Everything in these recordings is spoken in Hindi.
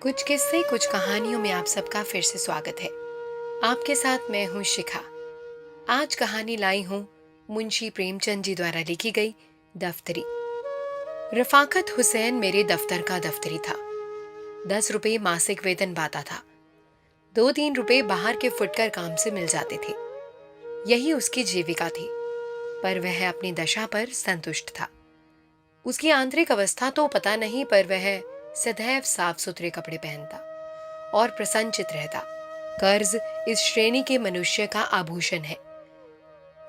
कुछ किस्से कुछ कहानियों में आप सबका फिर से स्वागत है। आपके साथ मैं हूँ शिखा। आज कहानी लाई हूँ मुंशी प्रेमचंद जी द्वारा लिखी गई दफ्तरी। रफाकत हुसैन मेरे दफ्तर का दफ्तरी था। 10 रुपए मासिक वेतन पाता था। 2-3 रुपए बाहर के फुटकर काम से मिल जाते थे। यही उसकी जीविका थी, पर वह अपनी दशा पर संतुष्ट था। उसकी आंतरिक अवस्था तो पता नहीं, पर वह सदैव साफ सुथरे कपड़े पहनता और प्रसन्नचित रहता। कर्ज इस श्रेणी के मनुष्य का आभूषण है।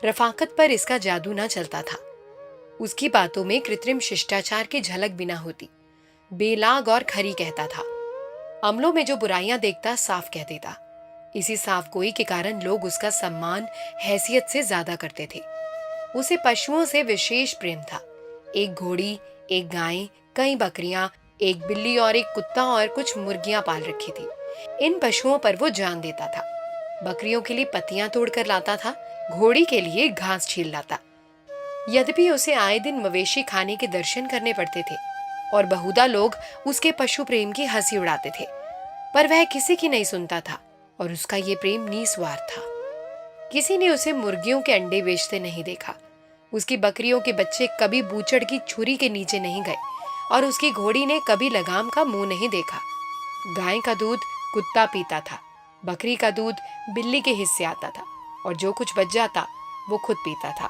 रफाकत पर इसका जादू ना चलता था। उसकी बातों में कृत्रिम शिष्टाचार की झलक बिना होती। बेलाग और खरी कहता था। अमलों में जो बुराइयां देखता साफ कह देता। इसी साफ गोई के कारण लोग उसका सम्मान हैसियत से ज्यादा करते थे। उसे पशुओं से विशेष प्रेम था। एक घोड़ी, एक गाय, कई बकरियां, एक बिल्ली और एक कुत्ता और कुछ मुर्गियां पाल रखी थी। इन पशुओं पर वो जान देता था। बकरियों के लिए पत्तियां तोड़कर लाता था, घोड़ी के लिए घास छील लाता। यद्यपि उसे आए दिन मवेशी खाने के दर्शन करने पड़ते थे और बहुधा लोग उसके पशु प्रेम की हंसी उड़ाते थे, पर वह किसी की नहीं सुनता था और उसका ये प्रेम निस्वार्थ था। किसी ने उसे मुर्गियों के अंडे बेचते नहीं देखा। उसकी बकरियों के बच्चे कभी बूचड़ की छुरी के नीचे नहीं गए और उसकी घोड़ी ने कभी लगाम का मुंह नहीं देखा। गाय का दूध कुत्ता पीता था, बकरी का दूध बिल्ली के हिस्से आता था और जो कुछ बच जाता वो खुद पीता था।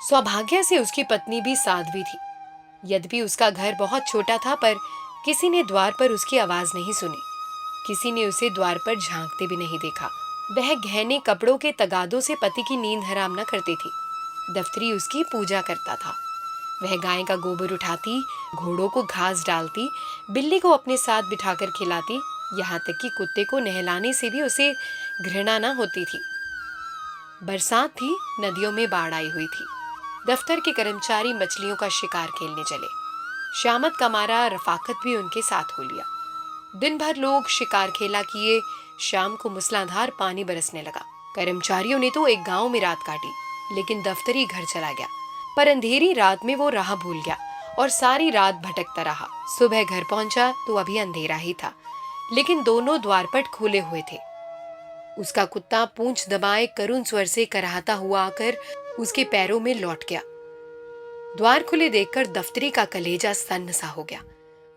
सौभाग्य से उसकी पत्नी भी साध्वी थी। यद्यपि उसका घर बहुत छोटा था, पर किसी ने द्वार पर उसकी आवाज नहीं सुनी। किसी ने उसे द्वार पर झांकते भी नहीं देखा। वह गहने कपड़ों के तगादों से पति की नींद हराम न करती थी। दफ्तरी उसकी पूजा करता था। वह गाय का गोबर उठाती, घोड़ों को घास डालती, बिल्ली को अपने साथ बिठाकर खिलाती, यहाँ तक कि कुत्ते को नहलाने से भी उसे घृणा न होती थी। बरसात थी, नदियों में बाढ़ आई हुई थी। दफ्तर के कर्मचारी मछलियों का शिकार खेलने चले। शामत का मारा रफाकत भी उनके साथ हो लिया। दिन भर लोग शिकार खेला किए। शाम को मूसलाधार पानी बरसने लगा। कर्मचारियों ने तो एक गांव में रात काटी, लेकिन दफ्तरी घर चला गया। पर अंधेरी रात में वो राह भूल गया और सारी रात भटकता रहा। सुबह घर पहुंचा तो अभी अंधेरा ही था, लेकिन दोनों द्वारपट खुले हुए थे। उसका कुत्ता पूंछ दबाए करुण स्वर से कराहता हुआ आकर उसके पैरों में लौट गया। द्वार खुले देखकर दफ्तरी का कलेजा सन्न सा हो गया।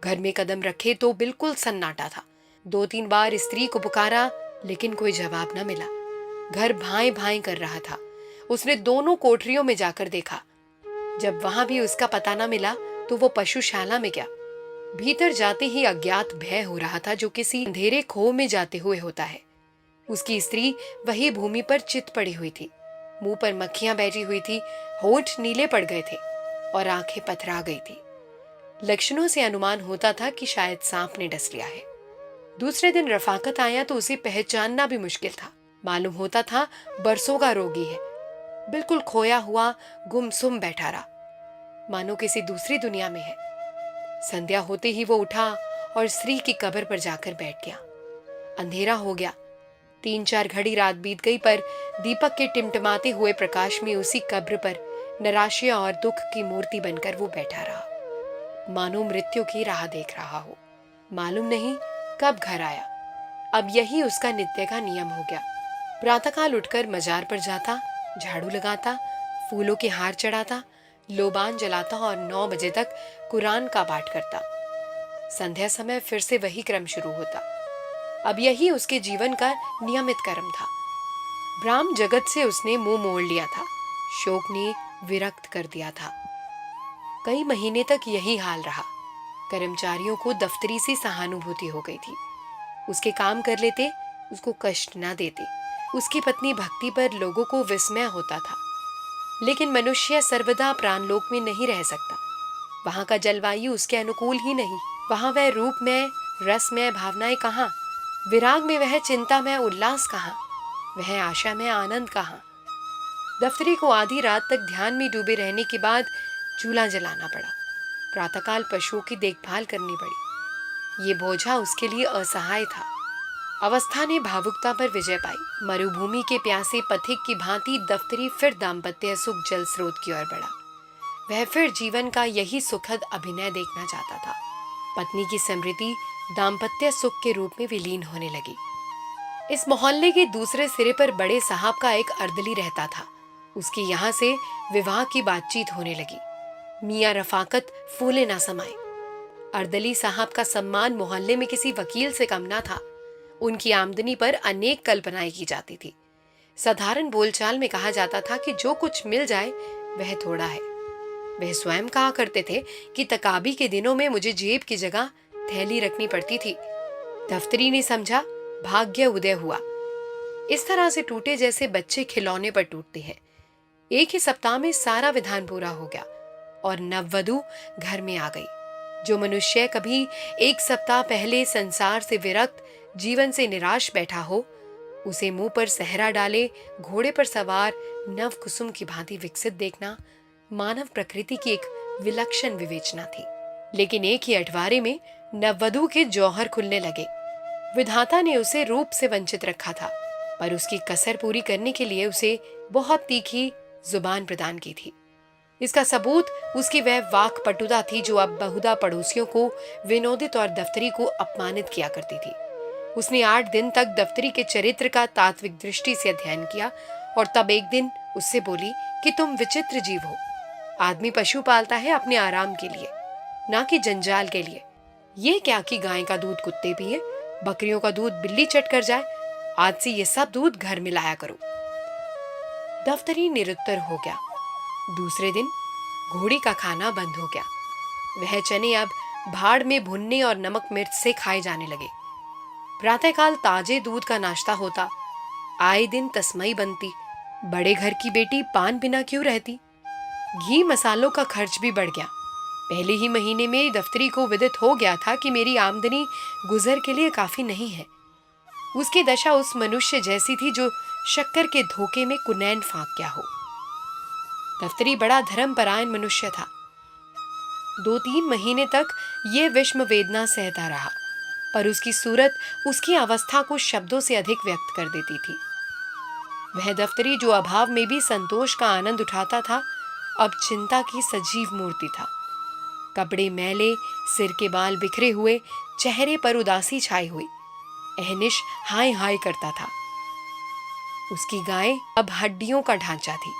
घर में कदम रखे तो बिल्कुल सन्नाटा था। 2-3 बार स्त्री को पुकारा, लेकिन कोई जवाब न मिला। घर भाएं भाएं कर रहा था। उसने दोनों कोठरियों में जाकर देखा। जब वहां भी उसका पता न मिला तो वो पशुशाला में गया। भीतर जाते ही अज्ञात भय हो रहा था, जो किसी अंधेरे खो में जाते हुए होता है। उसकी स्त्री वही भूमि पर चित पड़ी हुई थी। मुंह पर मक्खियां बैठी हुई थी, होंठ नीले पड़ गए थे और आंखें पथरा गई थी। लक्षणों से अनुमान होता था कि शायद सांप ने डस लिया है। दूसरे दिन रफाकत आया तो उसे पहचानना भी मुश्किल था। मालूम होता था बरसों का रोगी है। बिल्कुल खोया हुआ, गुमसुम बैठा रहा, मानो किसी दूसरी दुनिया में है। संध्या होते ही वो उठा और स्त्री की कब्र पर जाकर बैठ गया। अंधेरा हो गया। 3-4 घड़ी रात बीत गई, पर दीपक के टिमटिमाते हुए प्रकाश में उसी कब्र पर निराशा और दुख की मूर्ति बनकर वो बैठा रहा, मानो मृत्यु की राह देख रहा हो। मालूम नहीं कब घर आया। अब यही उसका नित्य का नियम हो गया। प्रातःकाल उठकर मजार पर जाता, झाड़ू लगाता, फूलों के हार चढ़ाता, लोबान जलाता और 9 बजे तक कुरान का पाठ करता। संध्या समय फिर से वही क्रम शुरू होता। अब यही उसके जीवन का नियमित कर्म था। ब्राह्म जगत से उसने मुंह मोड़ लिया था। शोक ने विरक्त कर दिया था। कई महीने तक यही हाल रहा। कर्मचारियों को दफ्तरी से सहानुभूति हो गई थी। उसके काम कर लेते, उसको कष्ट ना देते। उसकी पत्नी भक्ति पर लोगों को विस्मय होता था। लेकिन मनुष्य सर्वदा प्राणलोक में नहीं रह सकता। वहां का जलवायु उसके अनुकूल ही नहीं। वहां वह रूप में, रस में भावनाएं कहाँ, विराग में वह चिंता में उल्लास कहाँ, वह आशा में आनंद कहाँ। दफ्तरी को आधी रात तक ध्यान में डूबे रहने के बाद चूल्हा जलाना पड़ा। प्रातःकाल पशुओं की देखभाल करनी पड़ी। ये बोझा उसके लिए असहाय था। अवस्था ने भावुकता पर विजय पाई। मरुभूमि के प्यासे पथिक की भांति दफ्तरी फिर दाम्पत्य सुख जल स्रोत की ओर बढ़ा। वह फिर जीवन का यही सुखद अभिनय देखना चाहता था। पत्नी की समृद्धि दाम्पत्य सुख के रूप में विलीन होने लगी। इस मोहल्ले के दूसरे सिरे पर बड़े साहब का एक अर्दली रहता था। उसके यहाँ से विवाह की बातचीत होने लगी। मियाँ रफाकत फूले ना समाए। अर्दली साहब का सम्मान मोहल्ले में किसी वकील से कम ना था। उनकी आमदनी पर अनेक कल्पनाएं की जाती थी। साधारण बोलचाल में कहा जाता था कि जो कुछ मिल जाए वह थोड़ा है। वह स्वयं कहा करते थे कि तकाबी के दिनों में मुझे जेब की जगह थैली रखनी पड़ती थी। दफ्तरी ने समझा भाग्य उदय हुआ। इस तरह से टूटे जैसे बच्चे खिलौने पर टूटते हैं। एक ही सप्ताह में सारा विधान पूरा हो गया और नववधु घर में आ गई। जो मनुष्य कभी एक सप्ताह पहले संसार से विरक्त, जीवन से निराश बैठा हो, उसे मुंह पर सहरा डाले घोड़े पर सवार नव कुसुम की भांति विकसित देखना मानव प्रकृति की एक विलक्षण विवेचना थी। लेकिन एक ही अठवारे में नववधु के जौहर खुलने लगे। विधाता ने उसे रूप से वंचित रखा था, पर उसकी कसर पूरी करने के लिए उसे बहुत तीखी जुबान प्रदान की थी। इसका सबूत उसकी वह वाक पटुता थी जो अब बहुधा पड़ोसियों को विनोदित और दफ्तरी को अपमानित किया करती थी। उसने 8 दिन तक दफ्तरी के चरित्र का तात्विक दृष्टि से अध्ययन किया और तब एक दिन उससे बोली कि तुम विचित्र जीव हो। आदमी पशु पालता है अपने आराम के लिए, ना कि जंजाल के लिए। ये क्या कि गाय का दूध कुत्ते पिए, बकरियों का दूध बिल्ली चट कर जाए। आज से ये सब दूध घर में लाया करो। दफ्तरी निरुत्तर हो गया। दूसरे दिन घोड़ी का खाना बंद हो गया। वह चने अब भाड़ में भुनने और नमक मिर्च से खाए जाने लगे। प्रातःकाल ताजे दूध का नाश्ता होता। आए दिन तस्मई बनती। बड़े घर की बेटी पान बिना क्यों रहती। घी मसालों का खर्च भी बढ़ गया। पहले ही महीने में दफ्तरी को विदित हो गया था कि मेरी आमदनी गुजर के लिए काफी नहीं है। उसकी दशा उस मनुष्य जैसी थी जो शक्कर के धोखे में कुनैन फांक गया हो। दफ्तरी बड़ा धर्मपरायण मनुष्य था। 2-3 महीने तक ये विषम वेदना सहता रहा, पर उसकी सूरत उसकी अवस्था को शब्दों से अधिक व्यक्त कर देती थी। वह दफ्तरी जो अभाव में भी संतोष का आनंद उठाता था, अब चिंता की सजीव मूर्ति था। कपड़े मैले, सिर के बाल बिखरे हुए, चेहरे पर उदासी छाई हुई, अहनिश हाय हाय करता था। उसकी गाय अब हड्डियों का ढांचा थी।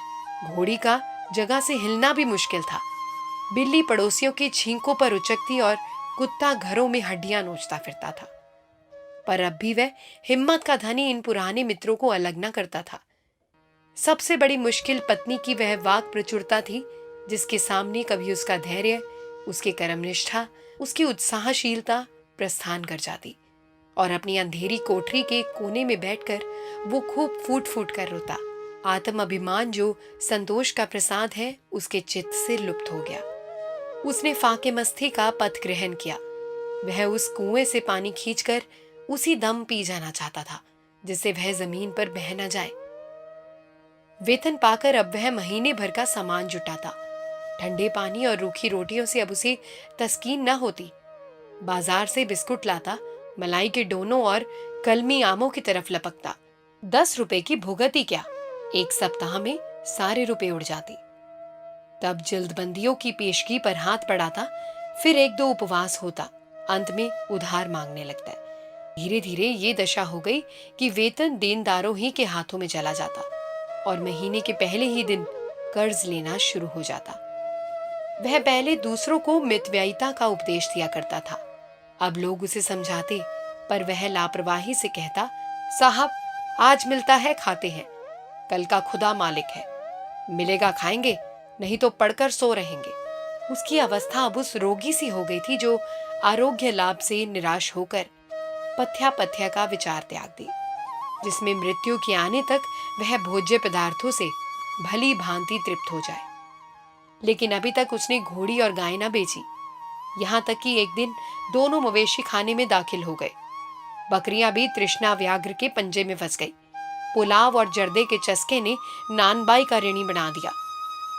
घोड़ी का जगह से हिलना भी मुश्किल था। बिल्ली पड़ोसियों के छींकों पर उचकती और कुत्ता घरों में हड्डियां नोचता फिरता था। पर अब भी वह हिम्मत का धनी इन पुराने मित्रों को अलग न करता था। सबसे बड़ी मुश्किल पत्नी की वह वाक प्रचुरता थी, जिसके सामने कभी उसका धैर्य, उसकी कर्मनिष्ठा, उसकी उत्साहशीलता प्रस्थान कर जाती और अपनी अंधेरी कोठरी के कोने में बैठकर वो खूब फूट फूट कर रोता। आत्म अभिमान जो संतोष का प्रसाद है, उसके चित्त से लुप्त हो गया। उसने फाके मस्ती का पथ ग्रहण किया। वह उस कुएं से पानी खींचकर उसी दम पी जाना चाहता था, जिससे वह जमीन पर बह न जाए। वेतन पाकर अब वह महीने भर का सामान जुटाता। ठंडे पानी और रूखी रोटियों से अब उसे तस्कीन न होती। बाजार से बिस्कुट लाता, मलाई के डोनों और कलमी आमों की तरफ लपकता। 10 रुपए की भुगती क्या, 1 सप्ताह में सारे रुपए उड़ जाती। तब जल्दबंदियों की पेशगी पर हाथ बढ़ाता, फिर 1-2 उपवास होता, अंत में उधार मांगने लगता है। धीरे धीरे ये दशा हो गई कि वेतन देनदारों ही के हाथों में चला जाता और महीने के पहले ही दिन कर्ज लेना शुरू हो जाता। वह पहले दूसरों को मितव्ययिता का उपदेश दिया करता था। अब लोग उसे समझाते, पर वह लापरवाही से कहता, साहब आज मिलता है खाते हैं, कल का खुदा मालिक है, मिलेगा खाएंगे, नहीं तो पढ़कर सो रहेंगे। उसकी अवस्था अब उस रोगी सी हो गई थी जो आरोग्य लाभ से निराश होकर पथ्या का विचार त्याग दे, जिसमें मृत्यु के आने तक वह भोज्य पदार्थों से भली भांति तृप्त हो जाए। लेकिन अभी तक उसने घोड़ी और गाय न बेची। यहां तक कि एक दिन दोनों मवेशी खाने में दाखिल हो गए। बकरियां भी तृष्णा व्याघ्र के पंजे में फंस गई। पुलाव और जर्दे के चस्के ने नानबाई का ऋणी बना दिया।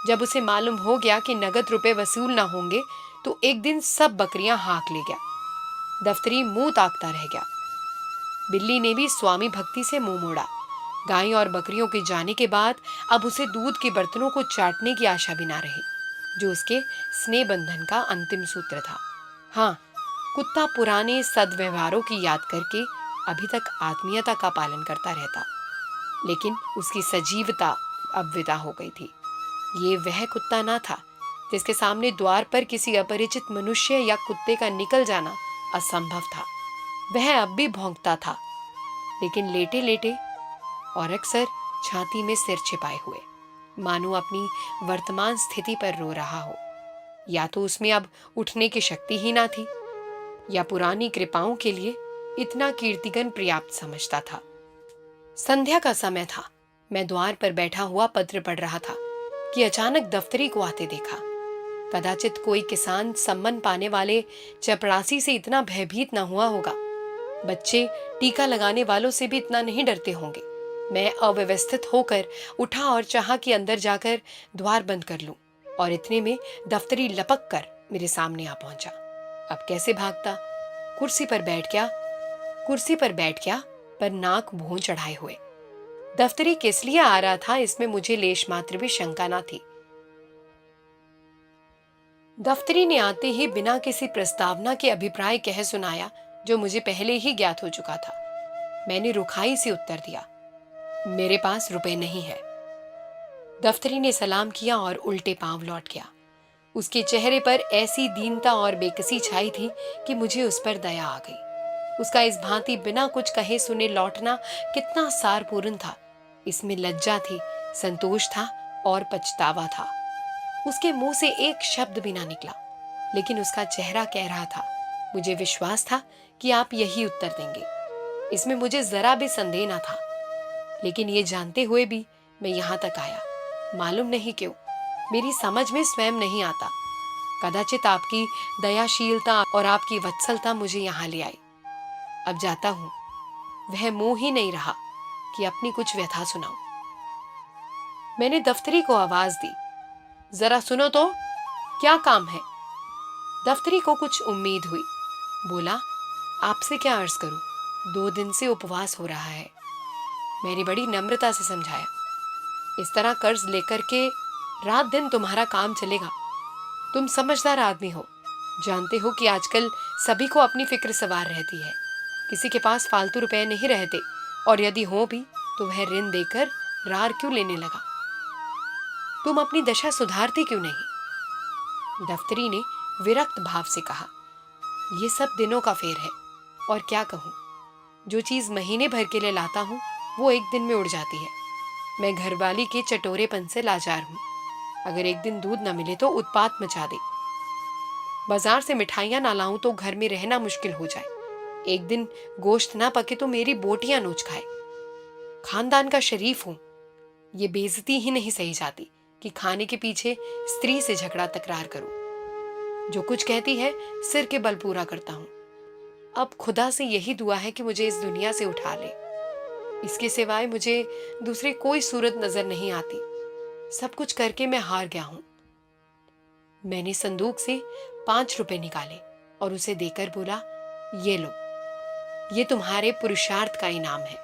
जब उसे मालूम हो गया कि नगद रुपए वसूल न होंगे, तो एक दिन सब बकरियां हाँक ले गया। दफ्तरी मुंह ताकता रह गया। बिल्ली ने भी स्वामी भक्ति से मुंह मोड़ा। गाय और बकरियों के जाने के बाद अब उसे दूध के बर्तनों को चाटने की आशा भी ना रही, जो उसके स्नेह बंधन का अंतिम सूत्र था। हाँ, कुत्ता पुराने सद्व्यवहारों की याद करके अभी तक आत्मीयता का पालन करता रहता, लेकिन उसकी सजीवता अब विदा हो गई थी। ये वह कुत्ता ना था जिसके सामने द्वार पर किसी अपरिचित मनुष्य या कुत्ते का निकल जाना असंभव था। वह अब भी भौंकता था, लेकिन लेटे लेटे और अक्सर छाती में सिर छिपाए हुए, मानो अपनी वर्तमान स्थिति पर रो रहा हो। या तो उसमें अब उठने की शक्ति ही ना थी, या पुरानी कृपाओं के लिए इतना कीर्तिगन पर्याप्त समझता था। संध्या का समय था। मैं द्वार पर बैठा हुआ पत्र पढ़ रहा था कि अचानक दफ्तरी को आते देखा। कदाचित कोई किसान सम्मन पाने वाले चपरासी से इतना भयभीत न हुआ होगा। बच्चे टीका लगाने वालों से भी इतना नहीं डरते होंगे। मैं अव्यवस्थित होकर उठा और चाहा कि अंदर जाकर द्वार बंद कर लूं, और इतने में दफ्तरी लपक कर मेरे सामने आ पहुंचा। अब कैसे भागता। कुर्सी पर बैठ गया, पर नाक भौं चढ़ाए हुए। दफ्तरी किस लिए आ रहा था, इसमें मुझे लेश मात्र भी शंका ना थी। दफ्तरी ने आते ही बिना किसी प्रस्तावना के अभिप्राय कह सुनाया जो मुझे पहले ही ज्ञात हो चुका था। मैंने रुखाई से उत्तर दिया, मेरे पास रुपए नहीं है। दफ्तरी ने सलाम किया और उल्टे पांव लौट गया। उसके चेहरे पर ऐसी दीनता और बेकसी छाई थी कि मुझे उस पर दया आ गई। उसका इस भांति बिना कुछ कहे सुने लौटना कितना सारपूर्ण था। इसमें लज्जा थी, संतोष था और पछतावा था। उसके मुंह से एक शब्द भी ना निकला, लेकिन उसका चेहरा कह रहा था। मुझे विश्वास था कि आप यही उत्तर देंगे। इसमें मुझे जरा भी संदेह ना था, लेकिन ये जानते हुए भी मैं यहां तक आया। मालूम नहीं क्यों, मेरी समझ में स्वयं नहीं आता। कदाचित आपकी दयाशीलता और आपकी वत्सलता मुझे यहां ले आई। अब जाता हूं। वह मुंह ही नहीं रहा कि अपनी कुछ व्यथा सुनाऊं। मैंने दफ्तरी को आवाज दी, जरा सुनो तो, क्या काम है। दफ्तरी को कुछ उम्मीद हुई। बोला, आपसे क्या अर्ज करूं, 2 दिन से उपवास हो रहा है। मैंने बड़ी नम्रता से समझाया, इस तरह कर्ज लेकर के रात दिन तुम्हारा काम चलेगा। तुम समझदार आदमी हो, जानते हो कि आजकल सभी को अपनी फिक्र सवार रहती है। किसी के पास फालतू रुपए नहीं रहते, और यदि हो भी तो वह ऋण देकर रार क्यों लेने लगा। तुम अपनी दशा सुधारते क्यों नहीं। दफ्तरी ने विरक्त भाव से कहा, यह सब दिनों का फेर है, और क्या कहूं। जो चीज महीने भर के लिए लाता हूं वो एक दिन में उड़ जाती है। मैं घरवाली के चटोरेपन से लाचार हूं। अगर एक दिन दूध न मिले तो उत्पात मचा दे। बाजार से मिठाइयां ना लाऊं तो घर में रहना मुश्किल हो जाए। एक दिन गोश्त ना पके तो मेरी बोटियां नोच खाए। खानदान का शरीफ हूं, ये बेइज्जती ही नहीं सही जाती कि खाने के पीछे स्त्री से झगड़ा तकरार करूं। जो कुछ कहती है सिर के बल पूरा करता हूं। अब खुदा से यही दुआ है कि मुझे इस दुनिया से उठा ले। इसके सिवाय मुझे दूसरी कोई सूरत नजर नहीं आती। सब कुछ करके मैं हार गया हूं। मैंने संदूक से 5 रुपए निकाले और उसे देकर बोला, ये लो, ये तुम्हारे पुरुषार्थ का इनाम है।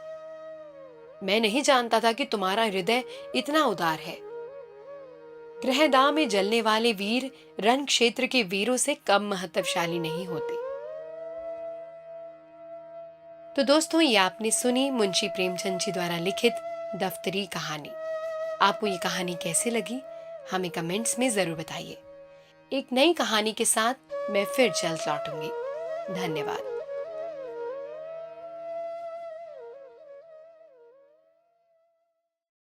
मैं नहीं जानता था कि तुम्हारा हृदय इतना उदार है। ग्रहदाह में जलने वाले वीर रण क्षेत्र के वीरों से कम महत्वशाली नहीं होते। तो दोस्तों, ये आपने सुनी मुंशी प्रेमचंद जी द्वारा लिखित दफ्तरी कहानी। आपको ये कहानी कैसे लगी हमें कमेंट्स में जरूर बताइए। एक नई कहानी के साथ मैं फिर जल्द लौटूंगी। धन्यवाद।